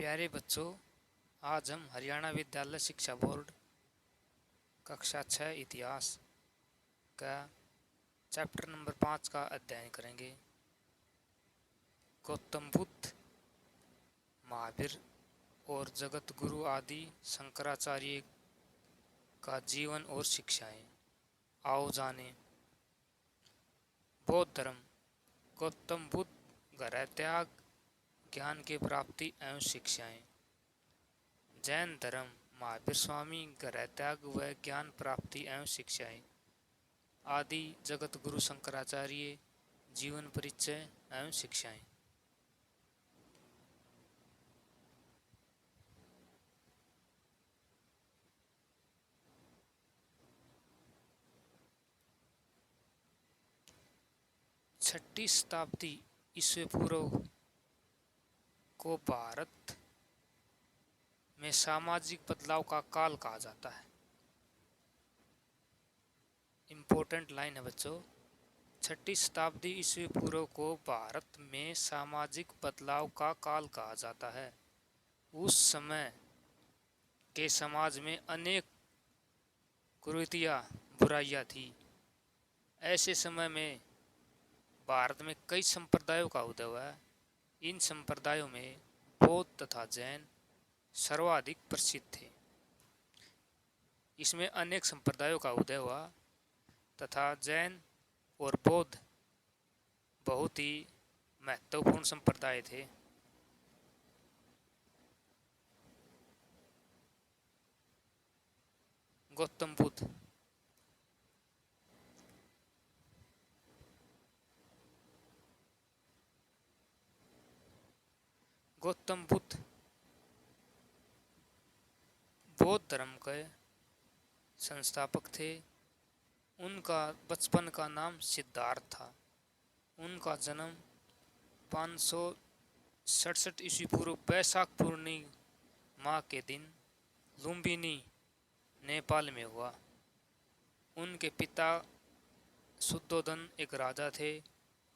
प्यारे बच्चों, आज हम हरियाणा विद्यालय शिक्षा बोर्ड कक्षा 6 इतिहास का चैप्टर नंबर 5 का अध्ययन करेंगे। गौतम बुद्ध, महावीर और जगत गुरु आदि शंकराचार्य का जीवन और शिक्षाएं। आओ जाने। बौद्ध धर्म। गौतम बुद्ध गृह त्याग, ज्ञान की प्राप्ति एवं शिक्षाएं। जैन धर्म। महावीर स्वामी गृह त्याग व ज्ञान प्राप्ति एवं शिक्षाएं। आदि जगत गुरु शंकराचार्य जीवन परिचय एवं शिक्षाएं। छठी शताब्दी ईस्वी पूर्व को भारत में सामाजिक बदलाव का काल कहा जाता है। इम्पोर्टेंट लाइन है बच्चों। छठी शताब्दी ईस्वी पूर्व को भारत में सामाजिक बदलाव का काल कहा जाता है। उस समय के समाज में अनेक कुरीतियाँ, बुराइयाँ थी। ऐसे समय में भारत में कई संप्रदायों का उदय हुआ है। इन संप्रदायों में बौद्ध तथा जैन सर्वाधिक प्रसिद्ध थे। इसमें अनेक संप्रदायों का उदय हुआ तथा जैन और बौद्ध बहुत ही महत्वपूर्ण संप्रदाय थे। गौतम बुद्ध। गौतम बुद्ध बौद्ध धर्म के संस्थापक थे। उनका बचपन का नाम सिद्धार्थ था। उनका जन्म 567 ईस्वी पूर्व वैशाख पूर्णिमा के दिन लुम्बिनी, नेपाल में हुआ। उनके पिता शुद्धोधन एक राजा थे।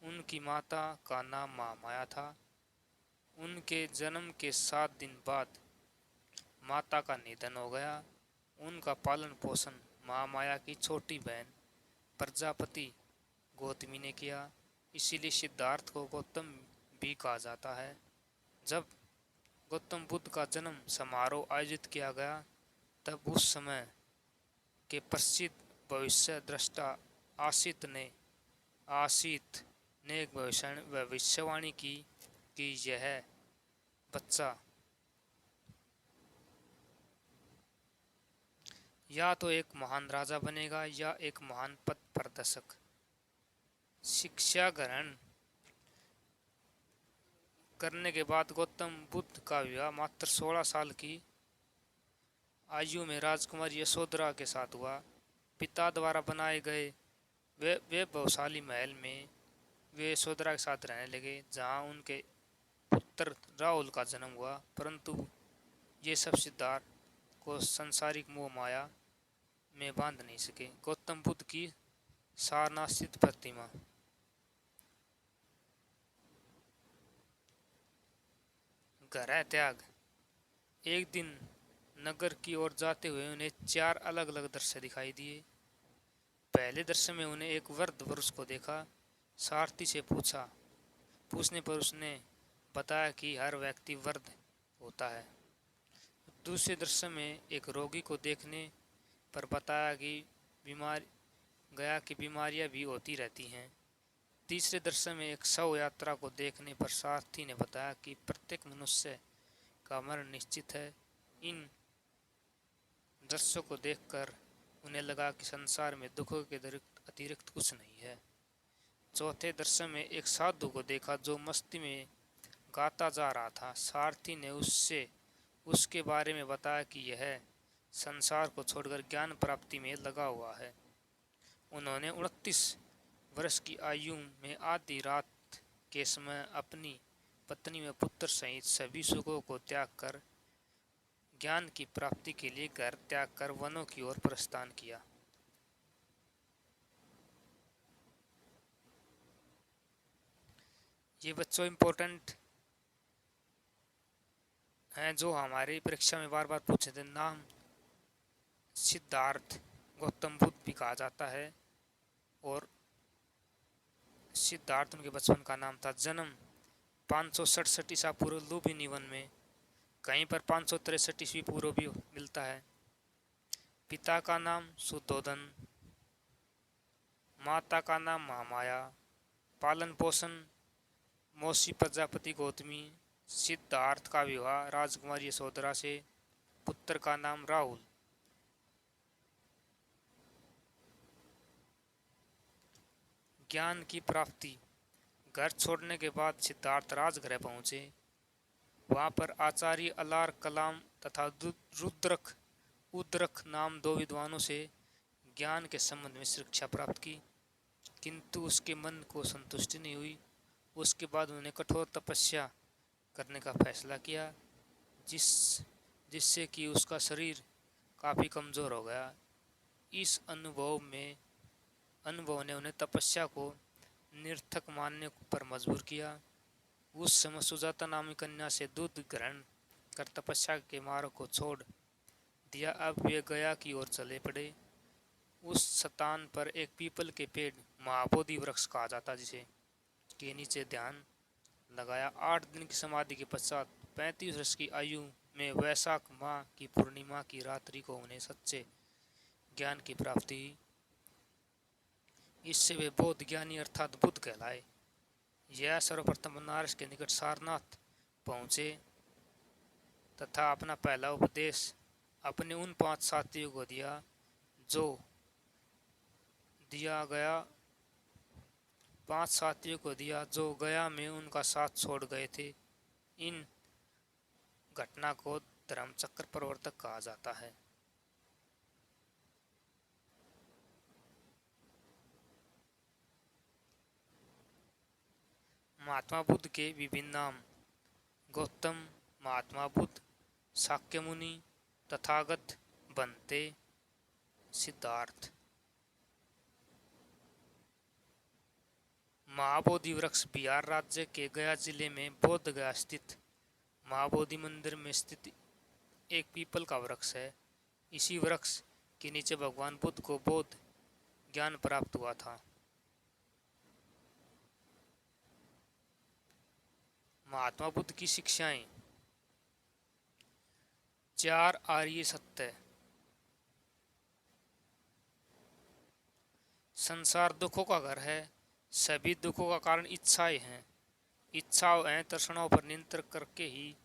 उनकी माता का नाम महामाया था। उनके जन्म के 7 दिन बाद माता का निधन हो गया। उनका पालन पोषण महामाया की छोटी बहन प्रजापति गौतमी ने किया। इसीलिए सिद्धार्थ को गौतम भी कहा जाता है। जब गौतम बुद्ध का जन्म समारोह आयोजित किया गया तब उस समय के प्रसिद्ध भविष्य दृष्टा आसित ने एक भविष्यवाणी की कि यह बच्चा या तो एक महान राजा बनेगा या एक महान पथ प्रदर्शक। शिक्षा ग्रहण करने के बाद गौतम बुद्ध का विवाह मात्र 16 साल की आयु में राजकुमारी यशोधरा के साथ हुआ। पिता द्वारा बनाए गए वे वैभवशाली महल में वे यशोधरा के साथ रहने लगे, जहां उनके पुत्र राहुल का जन्म हुआ। परंतु ये सब सिद्धार्थ को संसारिक मोह माया में बांध नहीं सके। गौतम बुद्ध की सारनाथ स्थित प्रतिमा। गृह त्याग। एक दिन नगर की ओर जाते हुए उन्हें 4 अलग अलग दृश्य दिखाई दिए। पहले दृश्य में उन्हें एक वृद्ध पुरुष को देखा। सारथी से पूछने पर उसने बताया कि हर व्यक्ति वृद्ध होता है। दूसरे दृश्य में एक रोगी को देखने पर बताया कि बीमारियां भी होती रहती हैं। तीसरे दृश्य में एक शव यात्रा को देखने पर सारथी ने बताया कि प्रत्येक मनुष्य का मरण निश्चित है। इन दृश्यों को देखकर उन्हें लगा कि संसार में दुखों के अतिरिक्त कुछ नहीं है। चौथे दृश्य में एक साधु को देखा जो मस्ती में गाता जा रहा था। सारथी ने उसके बारे में बताया कि यह संसार को छोड़कर ज्ञान प्राप्ति में लगा हुआ है। उन्होंने 29 वर्ष की आयु में आधी रात के समय अपनी पत्नी व पुत्र सहित सभी सुखों को त्याग कर ज्ञान की प्राप्ति के लिए घर त्याग कर वनों की ओर प्रस्थान किया। ये बच्चों इम्पोर्टेंट हैं जो हमारी परीक्षा में बार बार पूछे थे। नाम सिद्धार्थ गौतम बुद्ध भी कहा जाता है और सिद्धार्थ उनके बचपन का नाम था। जन्म 567 ईसा पूर्व लुम्बिनी वन में, कहीं पर 563 ईस्वी पूर्व भी मिलता है। पिता का नाम सुद्धोधन, माता का नाम महामाया। पालन पोषण मौसी प्रजापति गौतमी। सिद्धार्थ का विवाह राजकुमारी यशोधरा से। पुत्र का नाम राहुल। ज्ञान की प्राप्ति। घर छोड़ने के बाद सिद्धार्थ राजगृह पहुंचे। वहां पर आचार्य अलार कलाम तथा रुद्रक उद्रक नाम दो विद्वानों से ज्ञान के संबंध में शिक्षा प्राप्त की, किंतु उसके मन को संतुष्टि नहीं हुई। उसके बाद उन्होंने कठोर तपस्या करने का फैसला किया, जिससे कि उसका शरीर काफ़ी कमज़ोर हो गया। इस अनुभव ने उन्हें तपस्या को निरर्थक मानने पर मजबूर किया। उस समय सुजाता नामी कन्या से दूध ग्रहण कर तपस्या के मार्ग को छोड़ दिया। अब वे गया की ओर चले पड़े। उस स्थान पर एक पीपल के पेड़, महाबोधि वृक्ष कहा जाता जिसे, के नीचे ध्यान लगाया। 8 दिन की समाधि के पश्चात 35 वर्ष की आयु में वैशाख माह की पूर्णिमा की रात्रि को उन्हें सच्चे ज्ञान की प्राप्ति हुई। इससे वे बौद्ध ज्ञानी अर्थात बुद्ध कहलाए। यह सर्वप्रथम बनारस के निकट सारनाथ पहुंचे तथा अपना पहला उपदेश अपने उन 5 साथियों को दिया जो गया में उनका साथ छोड़ गए थे। इन घटना को धर्मचक्र प्रवर्तक कहा जाता है। महात्मा बुद्ध के विभिन्न नाम। गौतम, महात्मा बुद्ध, शाक्यमुनि, तथागत, बनते, सिद्धार्थ। महाबोधि वृक्ष बिहार राज्य के गया जिले में बोध गया स्थित महाबोधि मंदिर में स्थित एक पीपल का वृक्ष है। इसी वृक्ष के नीचे भगवान बुद्ध को बौद्ध ज्ञान प्राप्त हुआ था। महात्मा बुद्ध की शिक्षाएं। 4 आर्य सत्य। संसार दुखों का घर है। सभी दुखों का कारण इच्छाएं हैं। इच्छाओं एवं तृष्णाओं पर नियंत्रण करके ही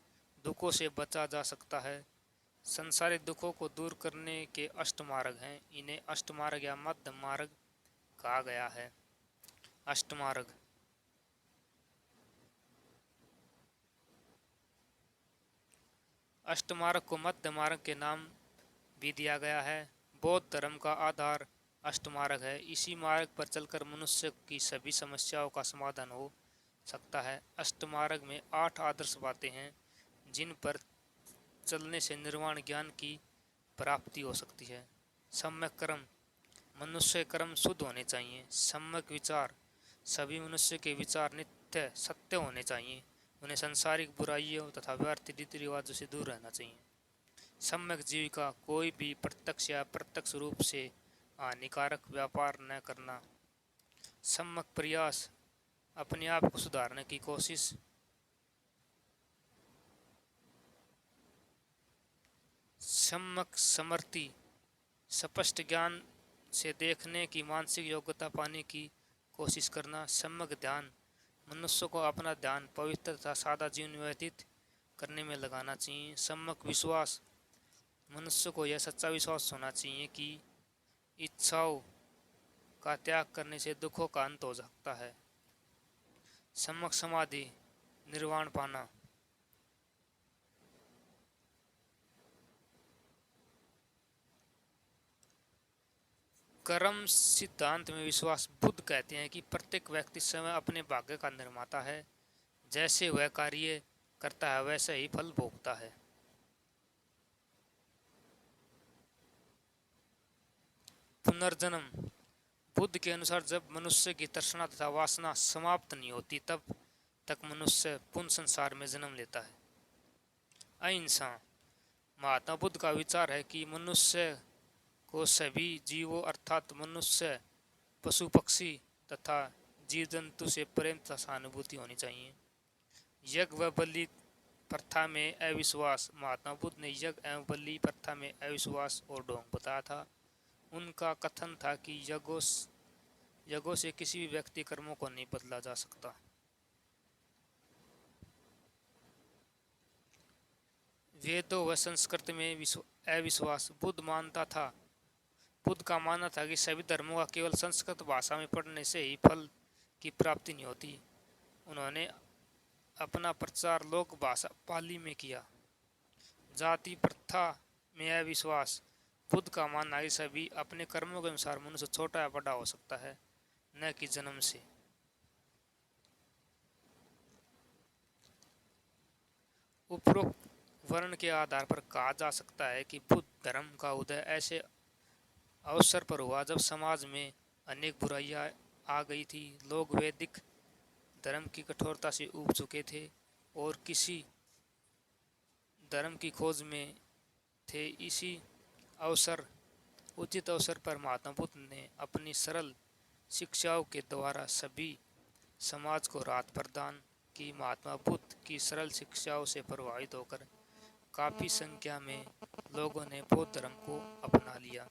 दुखों से बचा जा सकता है। संसारिक दुखों को दूर करने के अष्टमार्ग हैं। इन्हें अष्टमार्ग या मध्य मार्ग कहा गया है। अष्टमार्ग। अष्टमार्ग को मध्य मार्ग के नाम भी दिया गया है। बौद्ध धर्म का आधार अष्टमार्ग है। इसी मार्ग पर चलकर मनुष्य की सभी समस्याओं का समाधान हो सकता है। अष्टमार्ग में 8 आदर्श बातें हैं जिन पर चलने से निर्वाण ज्ञान की प्राप्ति हो सकती है। सम्यक कर्म, मनुष्य के कर्म शुद्ध होने चाहिए। सम्यक विचार, सभी मनुष्य के विचार नित्य सत्य होने चाहिए। उन्हें सांसारिक बुराइयों तथा व्यर्थ रीति रिवाजों से दूर रहना चाहिए। सम्यक जीविका, कोई भी प्रत्यक्ष या अप्रत्यक्ष रूप से हानिकारक व्यापार न करना। सम्यक प्रयास, अपने आप को सुधारने की कोशिश। सम्यक समृद्धि, स्पष्ट ज्ञान से देखने की मानसिक योग्यता पाने की कोशिश करना। सम्यक ध्यान, मनुष्य को अपना ध्यान पवित्र तथा सादा जीवन व्यतीत करने में लगाना चाहिए। सम्यक विश्वास, मनुष्य को यह सच्चा विश्वास होना चाहिए कि इच्छाओं का त्याग करने से दुखों का अंत हो सकता है। सम्यक समाधि, निर्वाण पाना। कर्म सिद्धांत में विश्वास। बुद्ध कहते हैं कि प्रत्येक व्यक्ति स्वयं अपने भाग्य का निर्माता है। जैसे वह कार्य करता है वैसे ही फल भोगता है। पुनर्जन्म, बुद्ध के अनुसार जब मनुष्य की तृष्णा तथा वासना समाप्त नहीं होती तब तक मनुष्य पुनः संसार में जन्म लेता है। अहिंसा। महात्मा बुद्ध का विचार है कि मनुष्य को सभी जीवों अर्थात मनुष्य, पशु पक्षी तथा जीव जंतु से प्रेम तथा सहानुभूति होनी चाहिए। यज्ञ व बलि प्रथा में अविश्वास। महात्मा बुद्ध ने यज्ञ एवं बलि प्रथा में अविश्वास और ढोंग बताया था। उनका कथन था कि यज्ञों से किसी भी व्यक्ति कर्मों को नहीं बदला जा सकता। वेदों व संस्कृत में अविश्वास। बुद्ध का मानना था कि सभी धर्मों का केवल संस्कृत भाषा में पढ़ने से ही फल की प्राप्ति नहीं होती। उन्होंने अपना प्रचार लोक भाषा पाली में किया। जाति प्रथा में अविश्वास। बुद्ध का मानना है कि सभी अपने कर्मों के अनुसार मनुष्य छोटा या बड़ा हो सकता है, न कि जन्म से। उपरोक्त वर्ण के आधार पर कहा जा सकता है कि बुद्ध धर्म का उदय ऐसे अवसर पर हुआ जब समाज में अनेक बुराइयां आ गई थी। लोग वैदिक धर्म की कठोरता से ऊब चुके थे और किसी धर्म की खोज में थे। इसी उचित अवसर पर महात्मा बुद्ध ने अपनी सरल शिक्षाओं के द्वारा सभी समाज को राहत प्रदान की। महात्मा बुद्ध की सरल शिक्षाओं से प्रभावित होकर काफी संख्या में लोगों ने बौद्ध धर्म को अपना लिया।